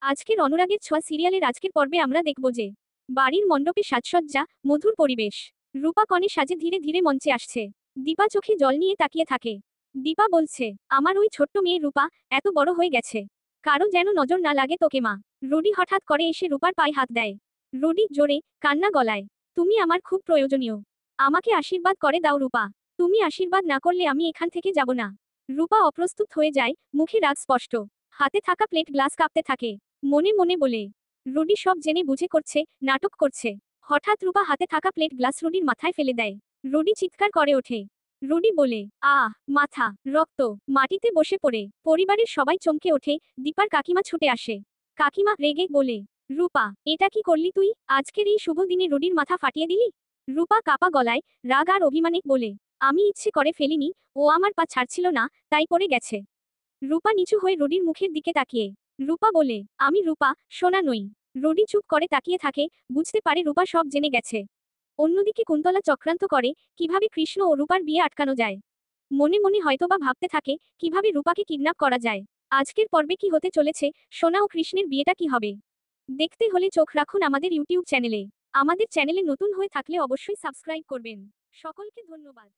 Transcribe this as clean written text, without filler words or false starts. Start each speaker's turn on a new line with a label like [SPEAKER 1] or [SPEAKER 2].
[SPEAKER 1] আজকের অনুরাগের ছোঁয়া সিরিয়ালের আজকের পর্বে আমরা দেখব যে বাড়ির মণ্ডপে সাজসজ্জা, মধুর পরিবেশ। রূপা কনে সাজে ধীরে ধীরে মঞ্চে আসছে। দীপা চোখে জল নিয়ে তাকিয়ে থাকে। দীপা বলছে, আমার ওই ছোট্ট মেয়ে রূপা এত বড় হয়ে গেছে, কারো যেন নজর না লাগে তোকে মা। রুডি হঠাৎ করে এসে রূপার পায়ে হাত দেয়। রুডি জোরে কান্না গলায়, তুমি আমার খুব প্রয়োজনীয়, আমাকে আশীর্বাদ করে দাও রূপা, তুমি আশীর্বাদ না করলে আমি এখান থেকে যাব না। রূপা অপ্রস্তুত হয়ে যায়, মুখে রাগ স্পষ্ট। হাতে থাকা প্লেট গ্লাস কাঁপতে থাকে। মনে মনে বলে, রুডি সব জেনে বুঝে করছে, নাটক করছে। হঠাৎ রূপা হাতে থাকা প্লেট গ্লাস রুডির মাথায় ফেলে দেয়। রুডি চিৎকার করে ওঠে। রুডি বলে, আহ, মাথা, রক্ত। মাটিতে বসে পড়ে পরিবারের সবাই চমকে ওঠে। দীপার কাকিমা ছুটে আসে। কাকিমা রেগে বলে, রূপা, এটা কি করলি তুই? আজকের এই শুভ দিনে রুডির মাথা ফাটিয়ে দিলি? রূপা কাপা গলায় রাগ আর অভিমানে বলে, আমি ইচ্ছে করে ফেলিনি, ও আমার পা ছাড়ছিল না, তাই পড়ে গেছে। রূপা নিচু হয়ে রুডির মুখের দিকে তাকিয়ে। রূপা বলে, আমি রূপা, সোনা নই। রুডি চুপ করে তাকিয়ে থাকে, বুঝতে পারে রূপা সব জেনে গেছে। অন্যদিকে কুন্তলা চক্রান্ত করে, কিভাবে কৃষ্ণ ও রূপার বিয়ে আটকানো যায়। মনে মনে হয়তোবা ভাবতে থাকে, কিভাবে রূপাকে কিডন্যাপ করা যায়। আজকের পর্বে কি হতে চলেছে, সোনা ও কৃষ্ণের বিয়েটা কি হবে? দেখতে হলে চোখ রাখুন আমাদের ইউটিউব চ্যানেলে। আমাদের চ্যানেলে নতুন হয়ে থাকলে অবশ্যই সাবস্ক্রাইব করবেন। সকলকে ধন্যবাদ।